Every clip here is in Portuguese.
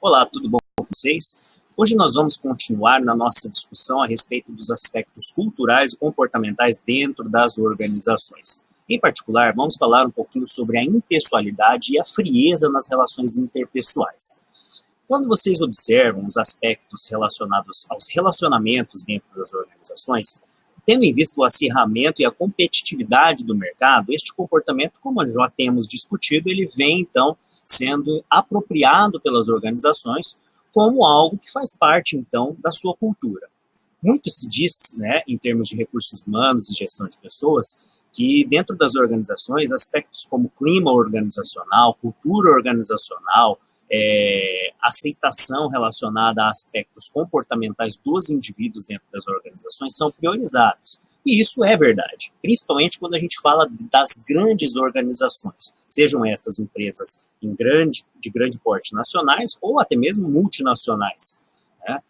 Olá, tudo bom com vocês? Hoje nós vamos continuar na nossa discussão a respeito dos aspectos culturais e comportamentais dentro das organizações. Em particular, vamos falar um pouquinho sobre a impessoalidade e a frieza nas relações interpessoais. Quando vocês observam os aspectos relacionados aos relacionamentos dentro das organizações, tendo em vista o acirramento e a competitividade do mercado, este comportamento, como já temos discutido, ele vem, então, sendo apropriado pelas organizações como algo que faz parte, então, da sua cultura. Muito se diz, em termos de recursos humanos e gestão de pessoas, que dentro das organizações, aspectos como clima organizacional, cultura organizacional, aceitação relacionada a aspectos comportamentais dos indivíduos dentro das organizações são priorizados. E isso é verdade, principalmente quando a gente fala das grandes organizações, sejam estas empresas de grande porte nacionais ou até mesmo multinacionais. Né?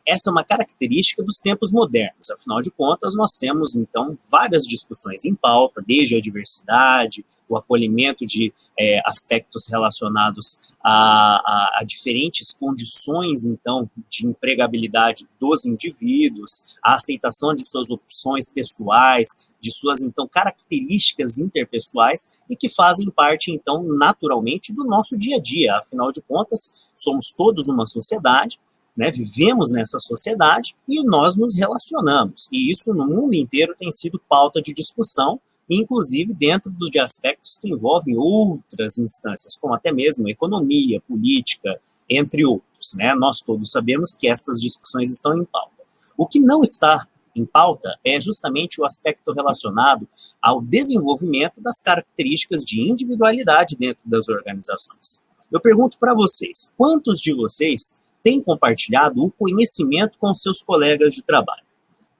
Essa é uma característica dos tempos modernos. Afinal de contas, nós temos, então, várias discussões em pauta, desde a diversidade, o acolhimento de aspectos relacionados a diferentes condições, então, de empregabilidade dos indivíduos, a aceitação de suas opções pessoais, de suas, então, características interpessoais e que fazem parte, então, naturalmente, do nosso dia a dia. Afinal de contas, somos todos uma sociedade, vivemos nessa sociedade e nós nos relacionamos. E isso no mundo inteiro tem sido pauta de discussão, inclusive dentro de aspectos que envolvem outras instâncias, como até mesmo economia, política, entre outros. Nós todos sabemos que estas discussões estão em pauta. O que não está em pauta é justamente o aspecto relacionado ao desenvolvimento das características de individualidade dentro das organizações. Eu pergunto para vocês, quantos de vocês têm compartilhado o conhecimento com seus colegas de trabalho?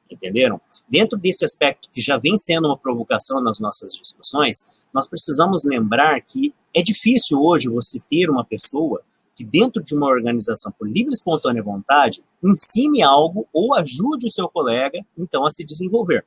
Entenderam? Dentro desse aspecto que já vem sendo uma provocação nas nossas discussões, nós precisamos lembrar que é difícil hoje você ter uma pessoa que dentro de uma organização por livre e espontânea vontade ensine algo ou ajude o seu colega, então, a se desenvolver.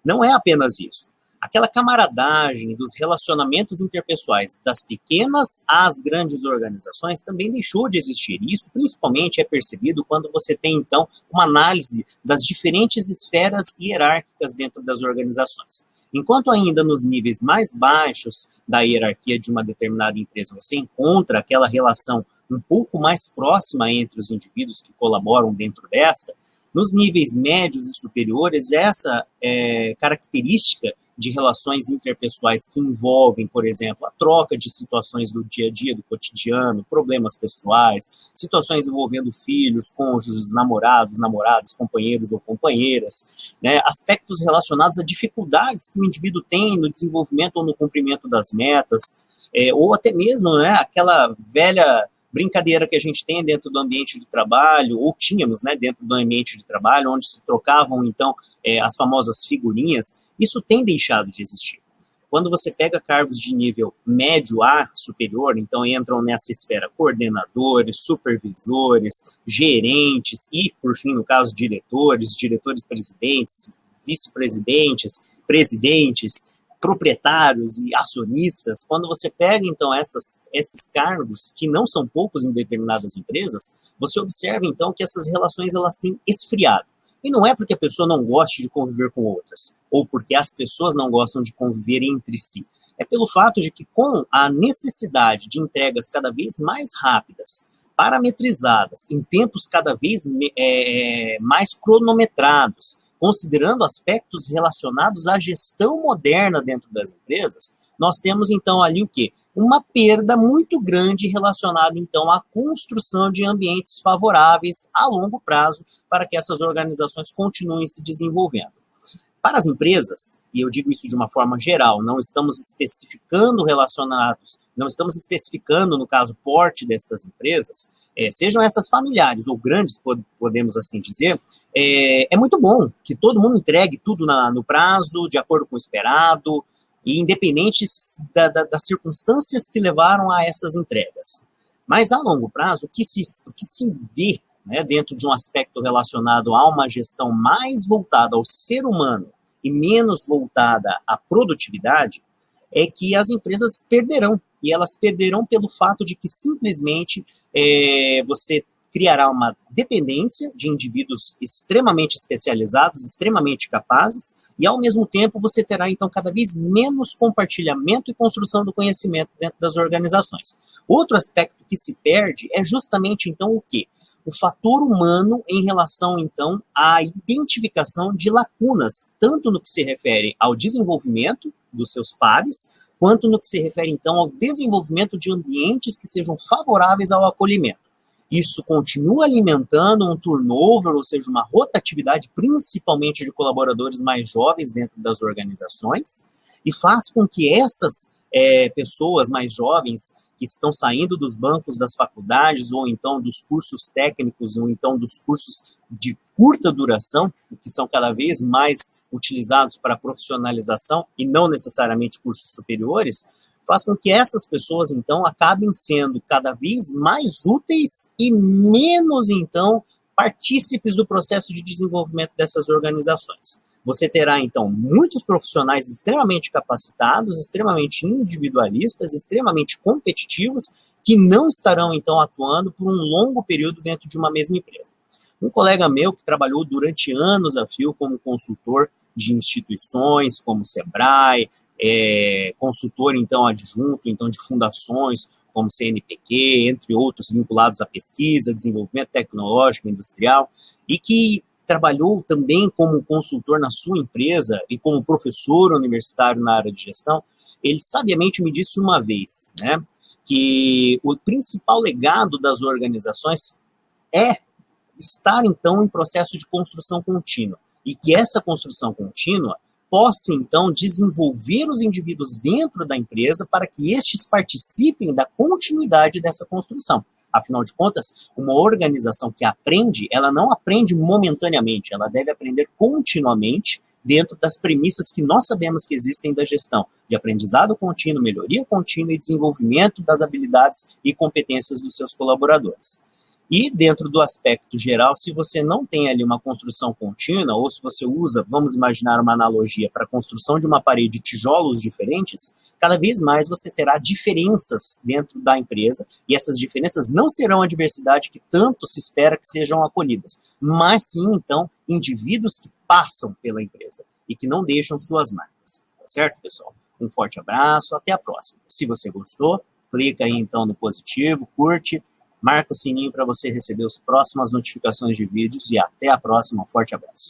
Não é apenas isso. Aquela camaradagem dos relacionamentos interpessoais das pequenas às grandes organizações também deixou de existir. Isso principalmente é percebido quando você tem, então, uma análise das diferentes esferas hierárquicas dentro das organizações. Enquanto ainda nos níveis mais baixos da hierarquia de uma determinada empresa você encontra aquela relação um pouco mais próxima entre os indivíduos que colaboram dentro desta, nos níveis médios e superiores, essa característica de relações interpessoais que envolvem, por exemplo, a troca de situações do dia a dia, do cotidiano, problemas pessoais, situações envolvendo filhos, cônjuges, namoradas, companheiros ou companheiras, aspectos relacionados a dificuldades que o indivíduo tem no desenvolvimento ou no cumprimento das metas, ou até mesmo aquela velha brincadeira que a gente tem dentro do ambiente de trabalho, ou tínhamos dentro do ambiente de trabalho, onde se trocavam, então, as famosas figurinhas. Isso tem deixado de existir. Quando você pega cargos de nível médio a superior, então entram nessa esfera coordenadores, supervisores, gerentes e, por fim, no caso, diretores-presidentes, vice-presidentes, presidentes, proprietários e acionistas, quando você pega, então, esses cargos, que não são poucos em determinadas empresas, você observa, então, que essas relações elas têm esfriado. E não é porque a pessoa não goste de conviver com outras, ou porque as pessoas não gostam de conviver entre si. É pelo fato de que, com a necessidade de entregas cada vez mais rápidas, parametrizadas, em tempos cada vez mais cronometrados, considerando aspectos relacionados à gestão moderna dentro das empresas, nós temos, então, ali o quê? Uma perda muito grande relacionada, então, à construção de ambientes favoráveis a longo prazo para que essas organizações continuem se desenvolvendo. Para as empresas, e eu digo isso de uma forma geral, não estamos especificando no caso, porte destas empresas, sejam essas familiares ou grandes, podemos assim dizer, é muito bom que todo mundo entregue tudo no prazo, de acordo com o esperado, e independentes das circunstâncias que levaram a essas entregas. Mas, a longo prazo, o que se vê dentro de um aspecto relacionado a uma gestão mais voltada ao ser humano e menos voltada à produtividade, é que as empresas perderão e elas perderão pelo fato de que simplesmente você criará uma dependência de indivíduos extremamente especializados, extremamente capazes, e ao mesmo tempo você terá então cada vez menos compartilhamento e construção do conhecimento dentro das organizações. Outro aspecto que se perde é justamente então o quê? O fator humano em relação, então, à identificação de lacunas, tanto no que se refere ao desenvolvimento dos seus pares, quanto no que se refere, então, ao desenvolvimento de ambientes que sejam favoráveis ao acolhimento. Isso continua alimentando um turnover, ou seja, uma rotatividade, principalmente de colaboradores mais jovens dentro das organizações, e faz com que estas pessoas mais jovens que estão saindo dos bancos das faculdades, ou então dos cursos técnicos, ou então dos cursos de curta duração, que são cada vez mais utilizados para profissionalização e não necessariamente cursos superiores, faz com que essas pessoas, então, acabem sendo cada vez mais úteis e menos, então, partícipes do processo de desenvolvimento dessas organizações. Você terá, então, muitos profissionais extremamente capacitados, extremamente individualistas, extremamente competitivos, que não estarão, então, atuando por um longo período dentro de uma mesma empresa. Um colega meu que trabalhou durante anos a fio como consultor de instituições, como Sebrae, consultor, então, adjunto, então, de fundações, como CNPq, entre outros, vinculados à pesquisa, desenvolvimento tecnológico, industrial, e que trabalhou também como consultor na sua empresa e como professor universitário na área de gestão, ele sabiamente me disse uma vez, né, que o principal legado das organizações é estar, então, em processo de construção contínua, e que essa construção contínua possa, então, desenvolver os indivíduos dentro da empresa para que estes participem da continuidade dessa construção. Afinal de contas, uma organização que aprende, ela não aprende momentaneamente, ela deve aprender continuamente dentro das premissas que nós sabemos que existem da gestão, de aprendizado contínuo, melhoria contínua e desenvolvimento das habilidades e competências dos seus colaboradores. E dentro do aspecto geral, se você não tem ali uma construção contínua, ou se você usa, vamos imaginar uma analogia, para a construção de uma parede de tijolos diferentes, cada vez mais você terá diferenças dentro da empresa, e essas diferenças não serão a diversidade que tanto se espera que sejam acolhidas, mas sim, então, indivíduos que passam pela empresa e que não deixam suas marcas. Tá certo, pessoal? Um forte abraço, até a próxima. Se você gostou, clica aí então no positivo, curte, marca o sininho para você receber as próximas notificações de vídeos e até a próxima. Um forte abraço.